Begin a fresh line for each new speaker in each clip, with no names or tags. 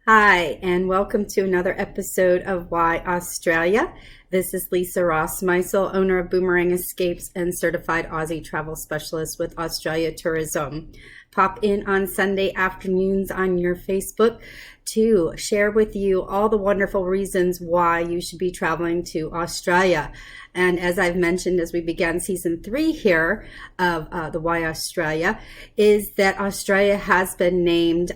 Hi, and welcome to another episode of Why Australia. This is Lisa Rossmeissl, owner of Boomerang Escapes and certified Aussie travel specialist with Australia Tourism. Pop in on Sunday afternoons on your Facebook to share with you all the wonderful reasons why you should be traveling to Australia. And as I've mentioned as we began season 3 here of the Why Australia, is that Australia has been named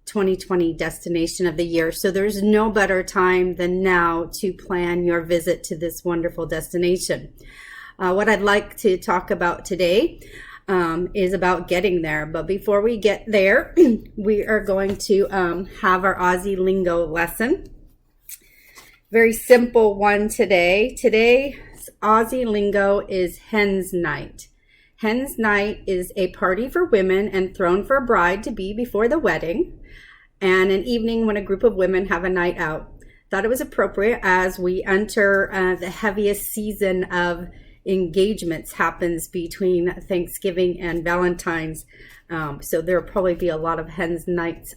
2020 Destination of the Year. So there's no better time than now to plan your visit to this wonderful destination. What I'd like to talk about today is about getting there. But before we get there, we are going to have our Aussie Lingo lesson. Very simple one today. Today's Aussie Lingo is Hen's Night. Hen's Night is a party for women and thrown for a bride-to-be before the wedding, and an evening when a group of women have a night out. Thought it was appropriate as we enter the heaviest season of engagements happens between Thanksgiving and Valentine's. So there'll probably be a lot of Hen's Nights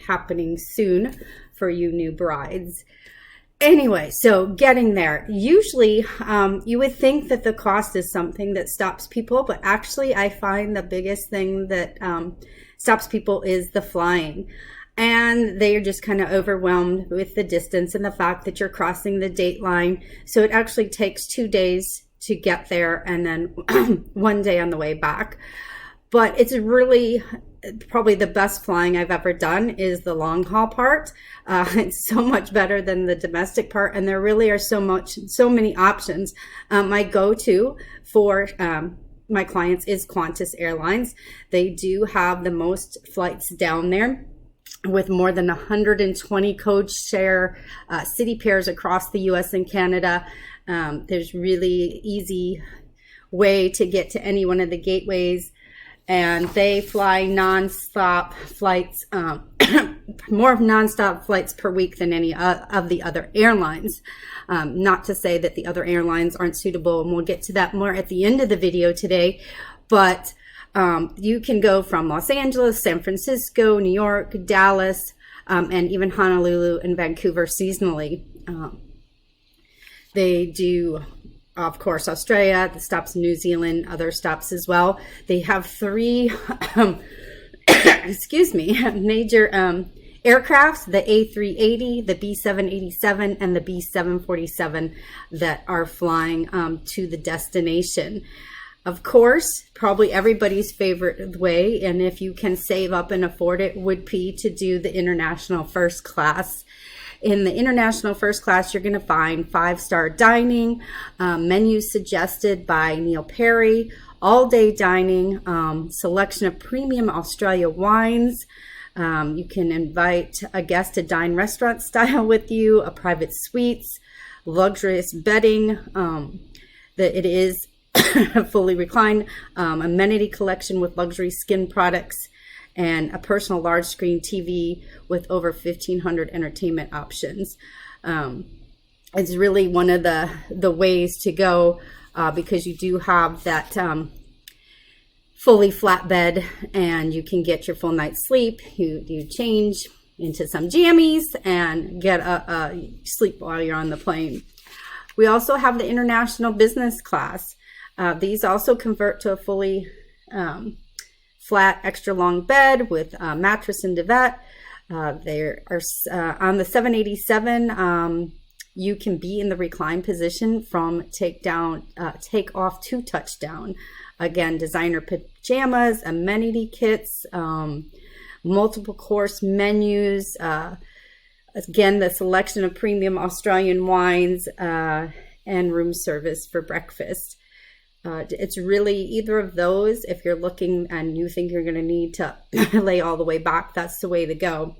happening soon for you new brides. Anyway, so getting there. Usually you would think that the cost is something that stops people, but actually I find the biggest thing that stops people is the flying. And they are just kind of overwhelmed with the distance and the fact that you're crossing the date line. So it actually takes 2 days to get there and then 1 day on the way back. But it's really probably the best flying I've ever done is the long haul part. It's so much better than the domestic part, and there really are so many options. My go-to for my clients is Qantas Airlines. They do have the most flights down there, with more than 120 code share city pairs across the US and Canada. There's really easy way to get to any one of the gateways, and they fly nonstop flights, more nonstop flights per week than any of the other airlines. Not to say that the other airlines aren't suitable, and we'll get to that more at the end of the video today, but you can go from Los Angeles, San Francisco, New York, Dallas, and even Honolulu and Vancouver seasonally. They do, of course, Australia, the stops in New Zealand, other stops as well. They have 3, major aircrafts, the A380, the B787, and the B747 that are flying to the destination. Of course, probably everybody's favorite way, and if you can save up and afford it, would be to do the international first class. In the international first class, you're going to find 5-star dining, menus suggested by Neil Perry, all-day dining, selection of premium Australia wines. You can invite a guest to dine restaurant style with you, a private suites, luxurious bedding. It is fully reclined, amenity collection with luxury skin products, and a personal large screen TV with over 1,500 entertainment options. It's really one of the ways to go because you do have that fully flat bed, and you can get your full night's sleep. You change into some jammies and get a sleep while you're on the plane. We also have the international business class. These also convert to a fully flat extra long bed with mattress and duvet. There are on the 787. You can be in the recline position from take off to touchdown. Again, designer pajamas, amenity kits, multiple course menus. Again, the selection of premium Australian wines and room service for breakfast. It's really either of those. If you're looking and you think you're going to need to lay all the way back, that's the way to go.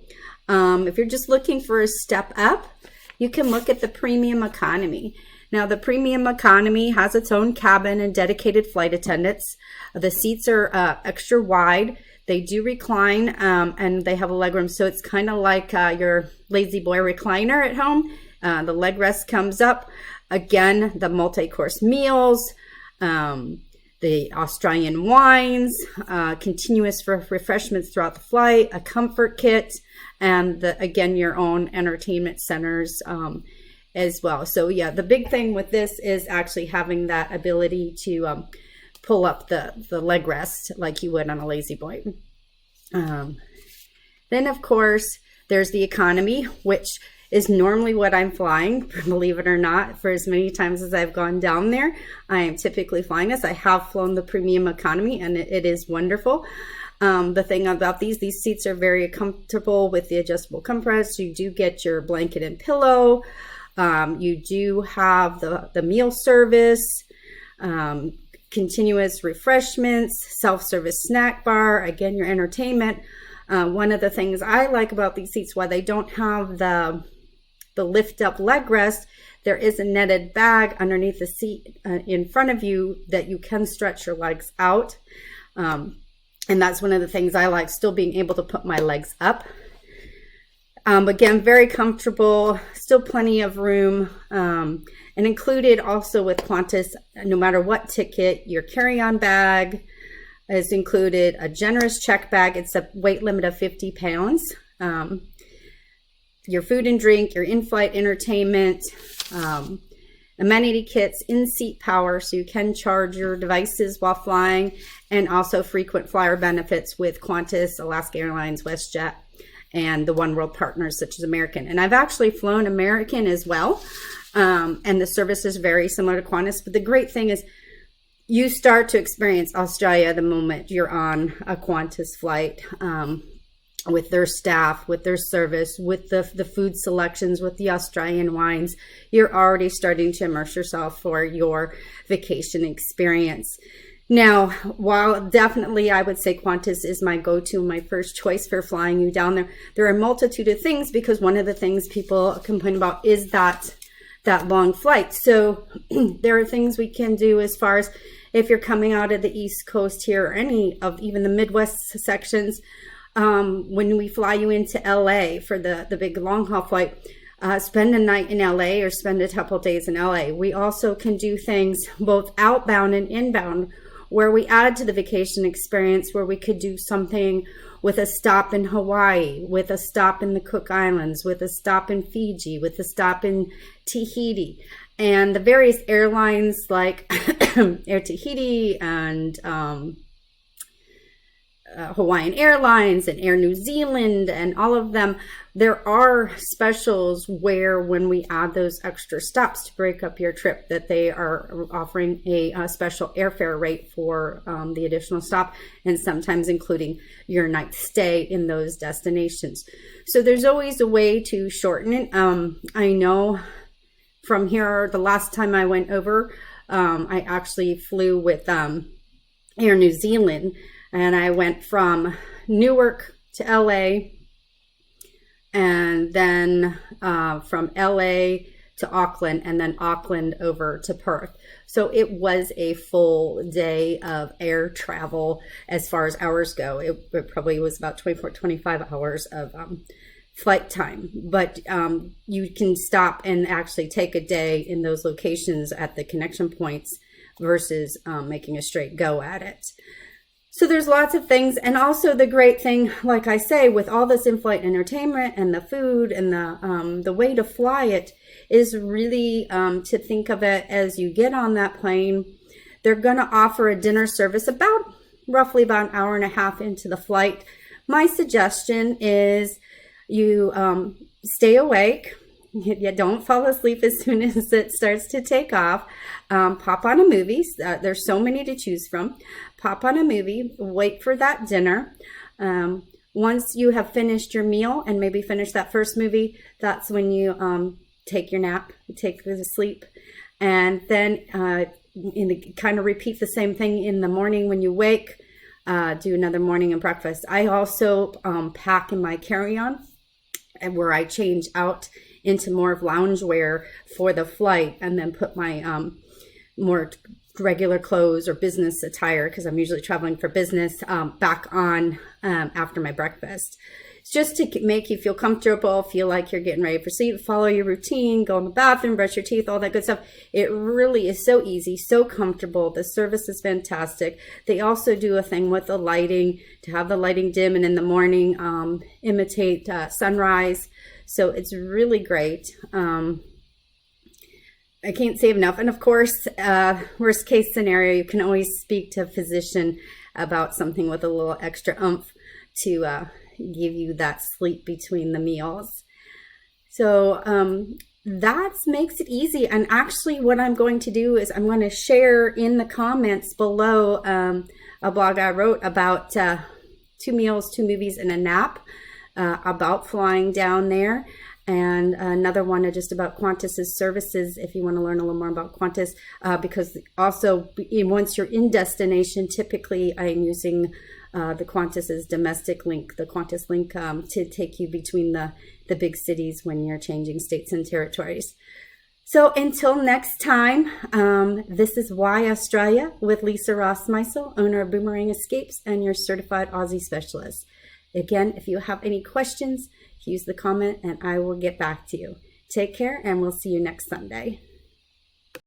If you're just looking for a step up, you can look at the premium economy. Now, the premium economy has its own cabin and dedicated flight attendants. The seats are extra wide. They do recline, and they have a legroom, so it's kind of like your lazy boy recliner at home. The leg rest comes up. Again, the multi-course meals, the the Australian wines, continuous refreshments throughout the flight, a comfort kit, and again, your own entertainment centers as well. So yeah, the big thing with this is actually having that ability to pull up the leg rest like you would on a lazy boy. Then of course, there's the economy, which is normally what I'm flying, believe it or not. For as many times as I've gone down there, I am typically flying this. I have flown the premium economy, and it is wonderful. The thing about these seats are very comfortable with the adjustable comforts. You do get your blanket and pillow. You do have the meal service, continuous refreshments, self-service snack bar, again, your entertainment. One of the things I like about these seats, while they don't have the lift up leg rest, there is a netted bag underneath the seat in front of you that you can stretch your legs out. And that's one of the things I like, still being able to put my legs up. Again, very comfortable, still plenty of room, and included also with Qantas, no matter what ticket, your carry-on bag is included, a generous check bag. It's a weight limit of 50 pounds. Your food and drink, your in-flight entertainment, amenity kits, in-seat power, so you can charge your devices while flying, and also frequent flyer benefits with Qantas, Alaska Airlines, WestJet, and the One World partners such as American. And I've actually flown American as well, and the service is very similar to Qantas. But the great thing is you start to experience Australia the moment you're on a Qantas flight, with their staff, with their service, with the food selections, with the Australian wines. You're already starting to immerse yourself for your vacation experience. Now, while definitely I would say Qantas is my go-to, my first choice for flying you down there, there are a multitude of things, because one of the things people complain about is that long flight. So there are things we can do as far as if you're coming out of the East Coast here, or any of even the Midwest sections. When we fly you into LA for the big long haul flight, spend a night in LA or spend a couple days in LA. We also can do things both outbound and inbound where we add to the vacation experience, where we could do something with a stop in Hawaii, with a stop in the Cook Islands, with a stop in Fiji, with a stop in Tahiti. And the various airlines like Air Tahiti and Hawaiian Airlines and Air New Zealand and all of them, there are specials where when we add those extra stops to break up your trip, that they are offering a special airfare rate for the additional stop, and sometimes including your night stay in those destinations. So there's always a way to shorten it. I know from here, the last time I went over, I actually flew with Air New Zealand, and I went from Newark to LA, and then from LA to Auckland, and then Auckland over to Perth. So it was a full day of air travel as far as hours go. It probably was about 24, 25 hours of flight time. But you can stop and actually take a day in those locations at the connection points versus making a straight go at it. So there's lots of things. And also the great thing, like I say, with all this in-flight entertainment and the food and the way to fly it is really to think of it as you get on that plane. They're going to offer a dinner service roughly about an hour and a half into the flight. My suggestion is you stay awake. You don't fall asleep as soon as it starts to take off. Pop on a movie. There's so many to choose from. Pop on a movie. Wait for that dinner. Once you have finished your meal and maybe finish that first movie, that's when you take your nap, take the sleep, and then kind of repeat the same thing in the morning when you wake. Do another morning and breakfast. I also pack in my carry-on, and where I change out into more of loungewear for the flight, and then put my more regular clothes or business attire, because I'm usually traveling for business, back on after my breakfast. It's just to make you feel comfortable, feel like you're getting ready for sleep, follow your routine, go in the bathroom, brush your teeth, all that good stuff. It really is so easy, so comfortable. The service is fantastic. They also do a thing with the lighting, to have the lighting dim and in the morning imitate sunrise. So it's really great. I can't say enough. And of course, worst case scenario, you can always speak to a physician about something with a little extra oomph to give you that sleep between the meals. So that makes it easy. And actually what I'm going to do is I'm going to share in the comments below a blog I wrote about 2 meals, 2 movies, and a nap, about flying down there. And another one just about Qantas's services, if you want to learn a little more about Qantas, because also once you're in destination, typically I'm using the Qantas's domestic link, the Qantas link, to take you between the big cities when you're changing states and territories. So until next time, this is Why Australia with Lisa Rossmeissl, owner of Boomerang Escapes and your certified Aussie specialist. Again, if you have any questions, use the comment and I will get back to you. Take care, and we'll see you next Sunday.